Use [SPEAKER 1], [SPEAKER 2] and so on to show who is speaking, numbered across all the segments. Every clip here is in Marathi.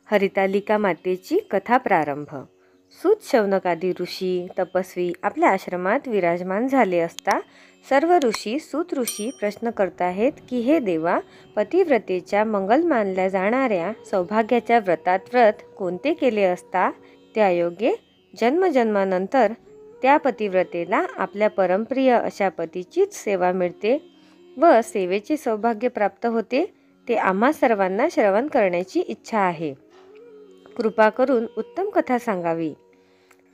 [SPEAKER 1] हरितालिका मातेची कथा प्रारंभ। सूत शौनकादी ऋषी तपस्वी आपल्या आश्रमात विराजमान झाले असता सर्व ऋषी सूत ऋषी प्रश्न करत आहेत की हे देवा, पतिव्रतेच्या मंगल मानल्या जाणाऱ्या सौभाग्याच्या व्रतात व्रत कोणते केले असता त्यायोगे जन्मजन्मानंतर त्या पतिव्रतेला आपल्या परमप्रिय अशा पतीचीच सेवा मिळते व सेवेचे सौभाग्य प्राप्त होते, ते आम्हा सर्वांना श्रवण करण्याची इच्छा आहे। कृपा करून उत्तम कथा सांगावी।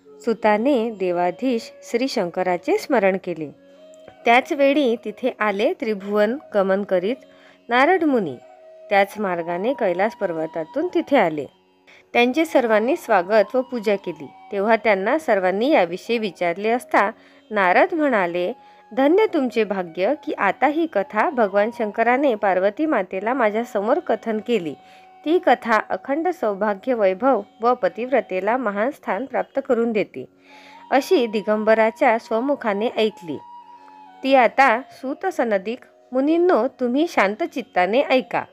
[SPEAKER 1] सुताने देवाधीश श्री शंकराचे स्मरण केले। त्याच वेळी तिथे आले त्रिभुवन गमन करीत नारद मुनी। त्याच मार्गाने कैलास पर्वतातून तिथे आले। त्यांचे सर्वांनी स्वागत व पूजा केली। तेव्हा त्यांना सर्वांनी याविषयी विचारले असता नारद म्हणाले, धन्य तुमचे भाग्य की आता ही कथा भगवान शंकराने पार्वती मातेला माझ्या समोर कथन केली। ती कथा अखंड सौभाग्य वैभव व पतिव्रतेला महान स्थान प्राप्त करून देते अशी दिगंबराच्या स्वमुखाने ऐकली। ती आता सूत सनदिक मुनींनो, तुम्ही शांत चित्ताने ऐका।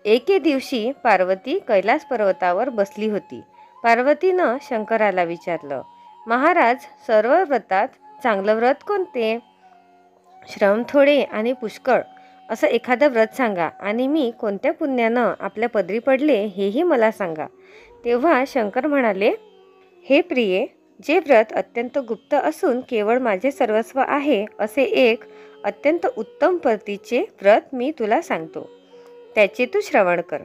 [SPEAKER 1] एके दिवशी पार्वती कैलास पर्वतावर बसली होती। पार्वतीनं शंकराला विचारलं, महाराज, सर्व व्रतात चांगलं व्रत कोणते? श्रम थोडे आणि पुष्कळ असं एखादं व्रत सांगा आणि मी कोणत्या पुण्यानं आपल्या पदरी पडले हेही मला सांगा। तेव्हा शंकर म्हणाले, हे प्रिये, जे व्रत अत्यंत गुप्त असून केवळ माझे सर्वस्व आहे असे एक अत्यंत उत्तम पतीचे व्रत मी तुला सांगतो, त्याचे तू श्रवण कर।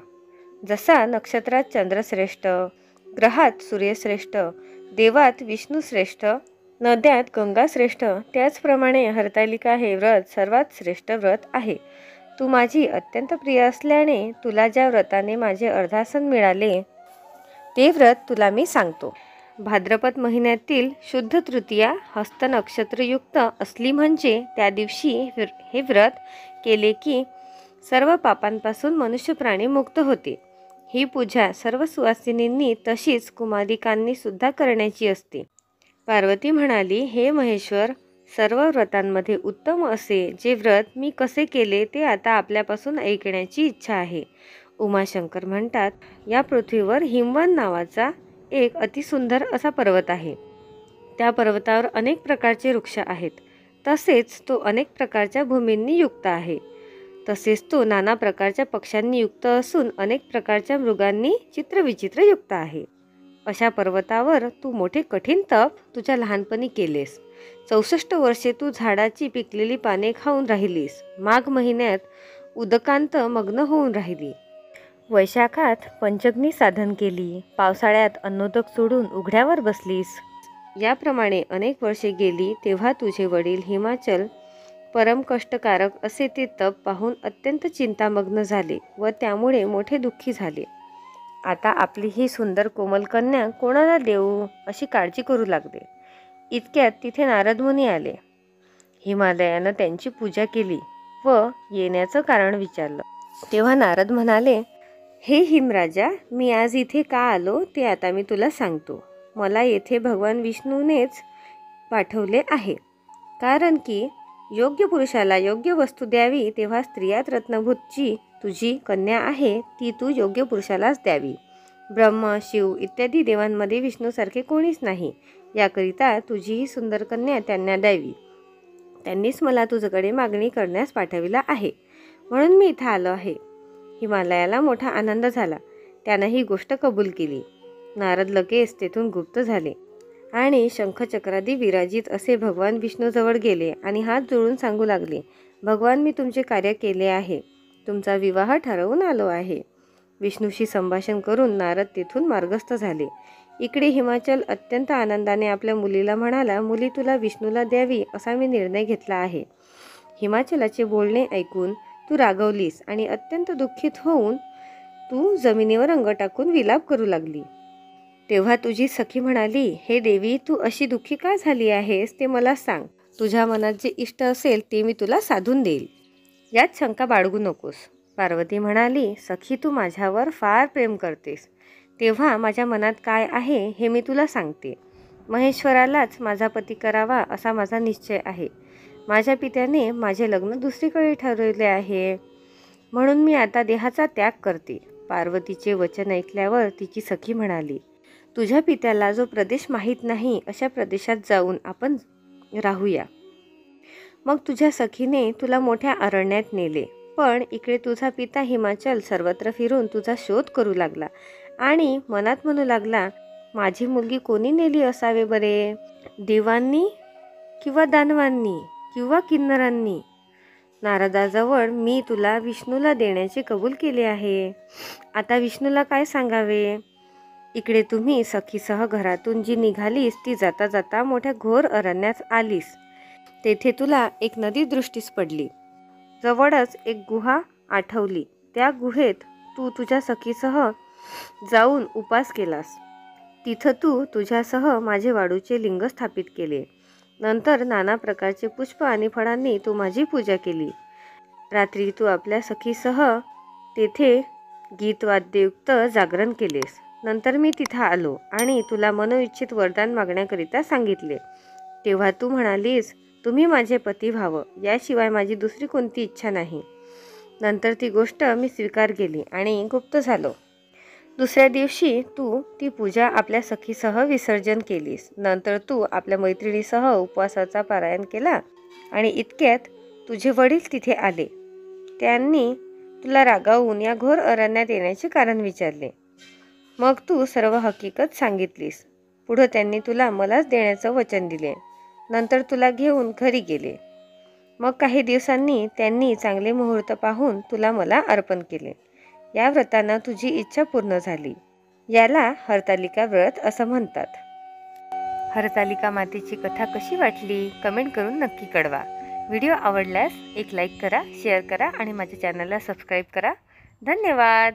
[SPEAKER 1] जसा नक्षत्रात चंद्रश्रेष्ठ, ग्रहात सूर्यश्रेष्ठ, देवात विष्णुश्रेष्ठ, नद्यात गंगाश्रेष्ठ, त्याचप्रमाणे हरतालिका हे व्रत सर्वात श्रेष्ठ व्रत आहे। तू माझी अत्यंत प्रिय असल्याने तुला ज्या व्रताने माझे अर्धासन मिळाले ते व्रत तुला मी सांगतो। भाद्रपद महिन्यातील शुद्ध तृतीया हस्त नक्षत्रयुक्त असली म्हणजे त्या दिवशी हे व्रत केले की सर्व पापांपासून मनुष्य प्राणी मुक्त होते। ही पूजा सर्व सुवासिनींनी तशीच कुमारिकांनी सुद्धा करण्याची असते। पार्वती म्हणाली, हे महेश्वर, सर्व व्रतांमध्ये उत्तम असे जे व्रत मी कसे केले ते आता आपल्यापासून ऐकण्याची इच्छा आहे। उमाशंकर म्हणतात, या पृथ्वीवर हिमवन नावाचा एक अतिसुंदर असा पर्वत आहे। त्या पर्वतावर अनेक प्रकारचे वृक्ष आहेत। तसेच तो अनेक प्रकारच्या भूमींनी युक्त आहे। तसेच तो नाना प्रकारच्या पक्ष्यांनी युक्त असून अनेक प्रकारच्या मृगांनी चित्रविचित्र युक्त आहे। अशा पर्वतावर तू मोठे कठीण तप तुझ्या लहानपणी केलेस। 64 वर्षे तू झाडाची पिकलेली पाने खाऊन राहिलीस। माघ महिन्यात उदकांत मग्न होऊन राहिली। वैशाखात पंचग्नी साधन केली। पावसाळ्यात अन्नोदक सोडून उघड्यावर बसलीस। याप्रमाणे अनेक वर्षे गेली तेव्हा तुझे वडील हिमाचल परम कष्टकारक असे ते तप पाहून अत्यंत चिंतामग्न झाले व त्यामुळे मोठे दुःखी झाले। आता आपली ही सुंदर कोमल कन्या कोणाला देऊ अशी काळजी करू लागले। इतक्यात तिथे नारद मुनी आले। हिमालयानं त्यांची पूजा केली व येण्याचं कारण विचारलं। तेव्हा नारद म्हणाले, हे हिमराजा, मी आज इथे का आलो ते आता मी तुला सांगतो। मला येथे भगवान विष्णूनेच पाठवले आहे, कारण की योग्य पुरुषाला योग्य वस्तू द्यावी तेव्हा स्त्रियात रत्नभूतची तुझी कन्या आहे ती तू योग्य पुरुषालाच द्यावी। ब्रह्म, शिव इत्यादी देवांमध्ये विष्णूसारखे कोणीच नाही, याकरिता तुझी ही सुंदर कन्या त्यांना द्यावी। त्यांनीच मला तुझ्याकडे मागणी करण्यास पाठविला आहे, म्हणून मी इथं आलो आहे। हिमालयाला मोठा आनंद झाला। त्यानं ही गोष्ट कबूल केली। नारद लगेच तेथून गुप्त झाले आणि शंखचक्रादी विराजित असे भगवान विष्णूजवळ गेले आणि हात जोडून सांगू लागले, भगवान, मी तुमचे कार्य केले आहे। तुमचा विवाह ठरवून आलो आहे। विष्णूशी संभाषण करून नारद तेथून मार्गस्थ झाले। इकडे हिमाचल अत्यंत आनंदाने आपल्या मुलीला म्हणाला, मुली तुला विष्णूला द्यावी असा मी निर्णय घेतला आहे। हिमाचलाचे बोलणे ऐकून तू रागवलीस आणि अत्यंत दुःखित होऊन तू जमिनीवर अंग टाकून विलाप करू लागली। तेव्हा तुझी सखी म्हणाली, हे देवी, तू अशी दुःखी का झाली आहेस ते मला सांग। तुझ्या मनात जे इष्ट असेल ते मी तुला साधून देईल, यात शंका बाळगू नकोस। पार्वती म्हणाली, सखी, तू माझ्यावर फार प्रेम करतेस, तेव्हा माझ्या मनात काय आहे हे मी तुला सांगते। महेश्वरालाच माझा पती करावा असा माझा निश्चय आहे। माझ्या पित्याने माझे लग्न दुसरीकडे ठरवले आहे, म्हणून मी आता देहाचा त्याग करते। पार्वतीचे वचन ऐकल्यावर तिची सखी म्हणाली, तुझ्या पित्याला जो प्रदेश माहीत नाही अशा प्रदेशात जाऊन आपण राहूया. मग तुझ्या सखीने तुला मोठ्या अरण्यात नेले. पण इकडे तुझा पिता हिमाचल सर्वत्र फिरून तुझा शोध करू लागला आणि मनात म्हणू लागला, माझी मुलगी कोणी नेली असावे बरे? देवांनी किंवा दानवांनी किंवा किन्नरांनी? नारदाजवळ मी तुला विष्णूला देण्याचे कबूल केले आहे. आता विष्णूला काय सांगावे? इकडे तुम्ही सखीसह घरातून जी निघालीस ती जाता जाता मोठ्या घोर अरण्यात आलीस. तेथे तुला एक नदी दृष्टीस पडली. जवळच एक गुहा आठवली. त्या गुहेत तू तुझ्या सखीसह जाऊन उपास केलास. तिथं तू तुझ्यासह माझे वाळूचे लिंग स्थापित केले. नंतर नाना प्रकारचे पुष्प आणि फळांनी तू माझी पूजा केली. रात्री तू आपल्या सखीसह तेथे गीतवाद्ययुक्त जागरण केलेस. नंतर मी तिथं आलो आणि तुला मनोइच्छित वरदान मागण्याकरिता सांगितले. तेव्हा तू म्हणालीस, तुम्ही माझे पती व्हावं, याशिवाय माझी दुसरी कोणती इच्छा नाही. नंतर ती गोष्ट मी स्वीकार केली आणि गुप्त झालो. दुसऱ्या दिवशी तू ती पूजा आपल्या सखीसह विसर्जन केलीस. नंतर तू आपल्या मैत्रिणीसह उपवासाचा पारायण केला आणि इतक्यात तुझे वडील तिथे आले. त्यांनी तुला रागावून या घोर अरण्यात येण्याचे कारण विचारले. मग तू सर्व हकीकत सांगितलीस. पुढं त्यांनी तुला मलाच देण्याचं वचन दिले. नंतर तुला घेऊन घरी गेले. मग काही दिवसांनी त्यांनी चांगले मुहूर्त पाहून तुला मला अर्पण केले. या व्रतानं तुझी इच्छा पूर्ण झाली. याला हरतालिका व्रत असं म्हणतात. हरतालिका मातेची कथा कशी वाटली कमेंट करून नक्की कळवा. व्हिडिओ आवडल्यास एक लाईक करा, शेअर करा आणि माझ्या चॅनलला सबस्क्राईब करा. धन्यवाद.